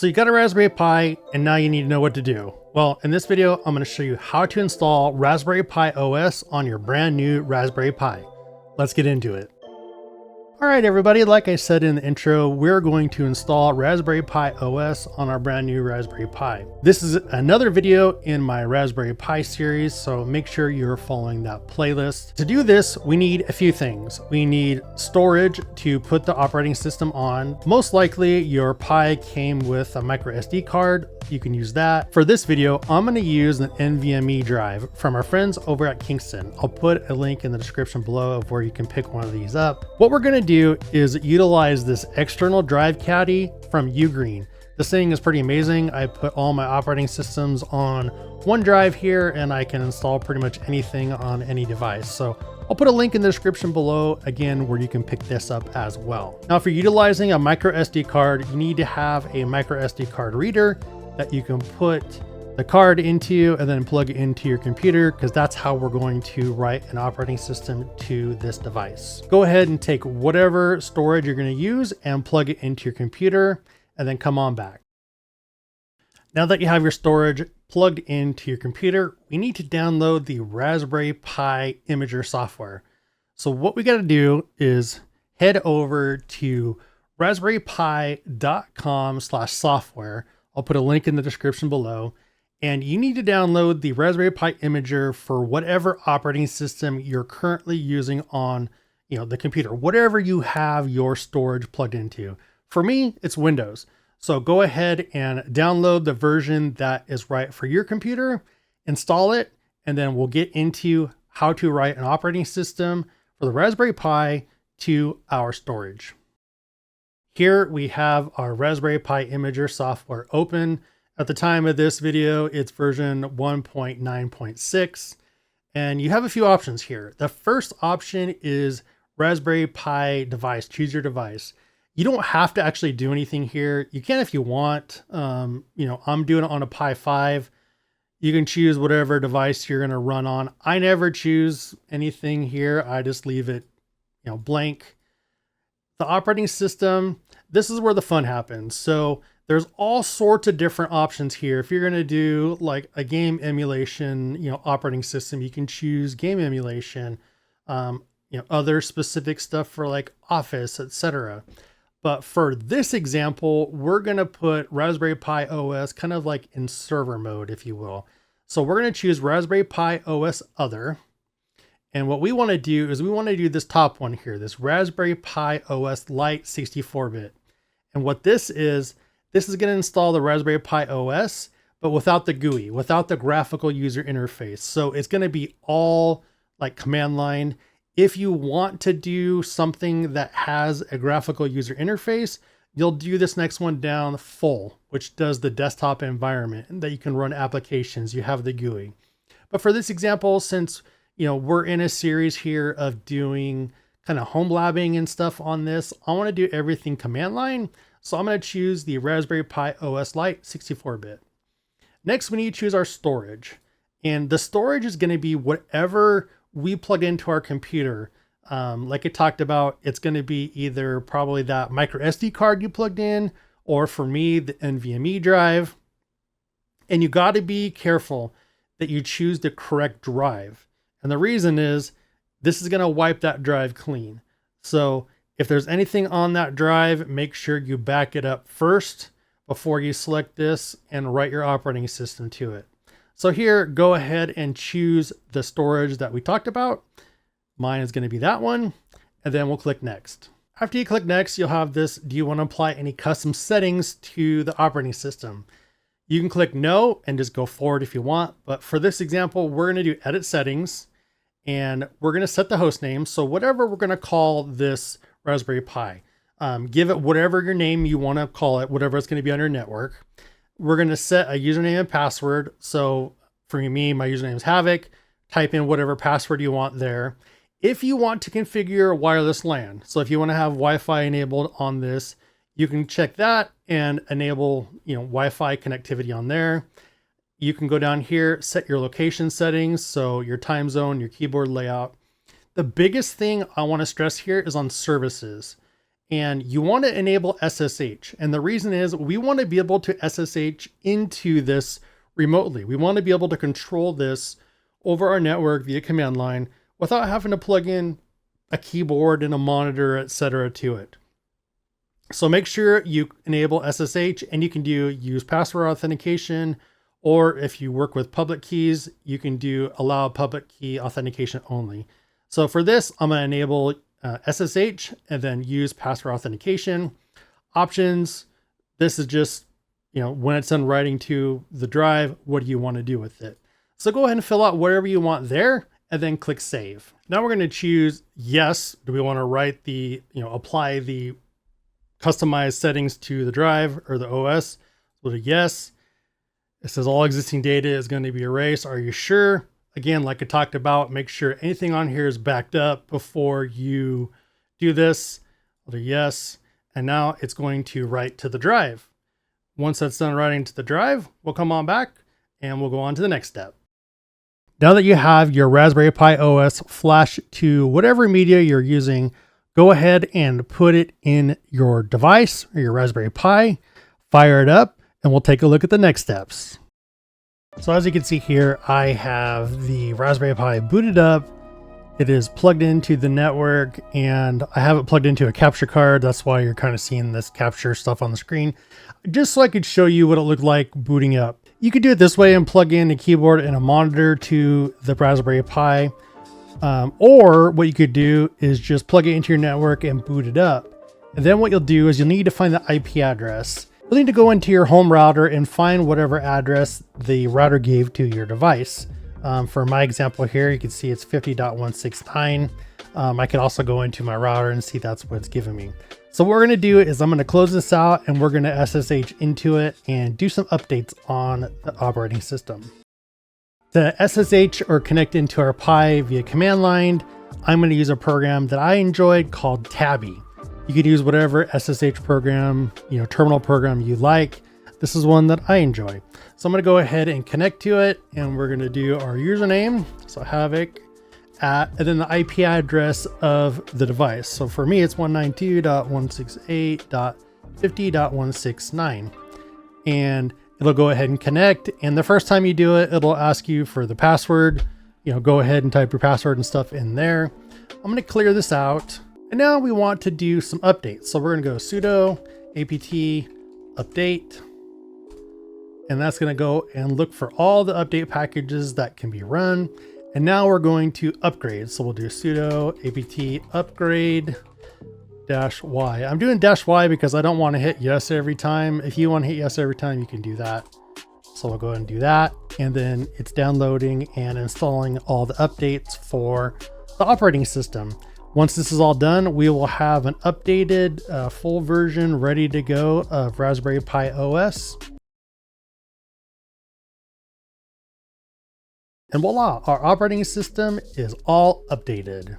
So you got a Raspberry Pi and now you need to know what to do. Well, in this video, I'm going to show you how to install Raspberry Pi OS on your brand new Raspberry Pi. Let's get into it. All right, everybody, like I said in the intro, we're going to install Raspberry Pi OS on our brand new Raspberry Pi. This is another video in my Raspberry Pi series, so make sure you're following that playlist. To do this, we need a few things. We need storage to put the operating system on. Most likely your Pi came with a micro SD card. You can use that. For this video, I'm going to use an NVMe drive from our friends over at Kingston. I'll put a link in the description below of where you can pick one of these up. What we're going to do is utilize this external drive caddy from Ugreen. This thing is pretty amazing. I put all my operating systems on one drive here and I can install pretty much anything on any device. So I'll put a link in the description below again where you can pick this up as well. Now, if you're utilizing a micro SD card, you need to have a micro SD card reader that you can put the card into and then plug it into your computer, because that's how we're going to write an operating system to this device. Go ahead and take whatever storage you're going to use and plug it into your computer and then come on back. Now that you have your storage plugged into your computer, we need to download the Raspberry Pi Imager software. So what we got to do is head over to raspberrypi.com/software. I'll put a link in the description below, and you need to download the Raspberry Pi Imager for whatever operating system you're currently using on, the computer, whatever you have your storage plugged into. For me, it's Windows. So go ahead and download the version that is right for your computer, install it, and then we'll get into how to write an operating system for the Raspberry Pi to our storage. Here we have our Raspberry Pi Imager software open. At the time of this video, it's version 1.9.6, and you have a few options here. The first option is Raspberry Pi device, choose your device. You don't have to actually do anything here. You can if you want. I'm doing it on a Pi 5. You can choose whatever device you're going to run on. I never choose anything here. I just leave it, blank. The operating system, this is where the fun happens. So there's all sorts of different options here. If you're going to do like a game emulation, operating system, you can choose game emulation, other specific stuff for like Office, etc. But for this example, we're going to put Raspberry Pi OS kind of like in server mode, if you will. So we're going to choose Raspberry Pi OS Other. And what we want to do is we want to do this top one here, this Raspberry Pi OS Lite 64-bit. And what this is going to install the Raspberry Pi OS, but without the GUI, without the graphical user interface. So it's going to be all like command line. If you want to do something that has a graphical user interface, you'll do this next one down full, which does the desktop environment and that you can run applications. You have the GUI. But for this example, since we're in a series here of doing kind of home labbing and stuff on this, I want to do everything command line. So I'm going to choose the Raspberry Pi OS Lite 64-bit. Next, we need to choose our storage. And the storage is going to be whatever we plug into our computer. Like I talked about, it's going to be either probably that micro SD card you plugged in, or for me, the NVMe drive. And you got to be careful that you choose the correct drive. And the reason is this is going to wipe that drive clean. So if there's anything on that drive, make sure you back it up first before you select this and write your operating system to it. So here, go ahead and choose the storage that we talked about. Mine is going to be that one. And then we'll click next. After you click next, you'll have this, do you want to apply any custom settings to the operating system? You can click no and just go forward if you want. But for this example, we're going to do edit settings. And we're going to set the host name. So whatever we're going to call this Raspberry Pi, give it whatever your name you want to call it, whatever it's going to be on your network. We're going to set a username and password. So for me, my username is Havoc. Type in whatever password you want there. If you want to configure wireless LAN, so if you want to have Wi-Fi enabled on this, you can check that and enable, Wi-Fi connectivity on there. You can go down here, set your location settings, so your time zone, your keyboard layout. The biggest thing I want to stress here is on services. and you want to enable SSH. And the reason is we want to be able to SSH into this remotely. We want to be able to control this over our network via command line without having to plug in a keyboard and a monitor, etc. to it. So make sure you enable SSH, and you can do use password authentication, or if you work with public keys, you can do allow public key authentication only. So for this, I'm going to enable SSH and then use password authentication. Options, this is just, when it's done writing to the drive, what do you want to do with it? So go ahead and fill out whatever you want there and then click save. Now we're going to choose yes. Do we want to write the, apply the customized settings to the drive or the OS? We'll do yes. It says all existing data is going to be erased. Are you sure? Again, like I talked about, make sure anything on here is backed up before you do this. I'll do yes. And now it's going to write to the drive. Once that's done writing to the drive, we'll come on back and we'll go on to the next step. Now that you have your Raspberry Pi OS flashed to whatever media you're using, go ahead and put it in your device or your Raspberry Pi, fire it up, and we'll take a look at the next steps. So as you can see here, I have the Raspberry Pi booted up. It is plugged into the network, and I have it plugged into a capture card. That's why you're kind of seeing this capture stuff on the screen, just so I could show you what it looked like booting up. You could do it this way and plug in a keyboard and a monitor to the Raspberry Pi. Or what you could do is just plug it into your network and boot it up. And then what you'll do is you'll need to find the IP address. You'll need to go into your home router and find whatever address the router gave to your device. For my example here, you can see it's 50.169. I could also go into my router and see that's what it's giving me. So what we're going to do is I'm going to close this out and we're going to SSH into it and do some updates on the operating system. To SSH or connect into our Pi via command line, I'm going to use a program that I enjoyed called Tabby. You could use whatever SSH program, terminal program you like. This is one that I enjoy. So I'm going to go ahead and connect to it, and we're going to do our username. So havoc and then the IP address of the device. So for me, it's 192.168.50.169. And it'll go ahead and connect. And the first time you do it, it'll ask you for the password. Go ahead and type your password and stuff in there. I'm going to clear this out. And now we want to do some updates. So we're going to go sudo apt update. And that's going to go and look for all the update packages that can be run. And now we're going to upgrade. So we'll do sudo apt upgrade -y. I'm doing -y because I don't want to hit yes every time. If you want to hit yes every time, you can do that. So we'll go ahead and do that. And then it's downloading and installing all the updates for the operating system. Once this is all done, we will have an updated full version ready to go of Raspberry Pi OS. And voila, our operating system is all updated.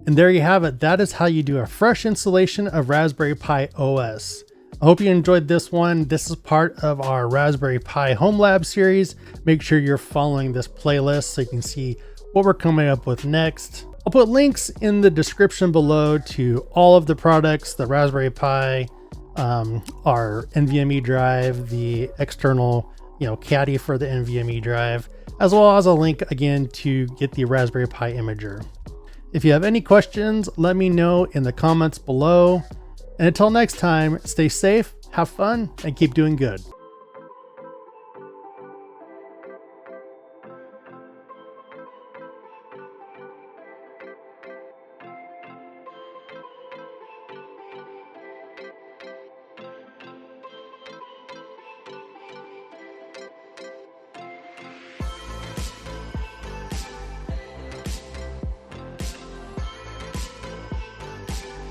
And there you have it. That is how you do a fresh installation of Raspberry Pi OS. I hope you enjoyed this one. This is part of our Raspberry Pi Home Lab series. Make sure you're following this playlist so you can see what we're coming up with next. I'll put links in the description below to all of the products, the Raspberry Pi, our NVMe drive, the external, caddy for the NVMe drive, as well as a link again to get the Raspberry Pi imager. If you have any questions, let me know in the comments below. And until next time, stay safe, have fun, and keep doing good.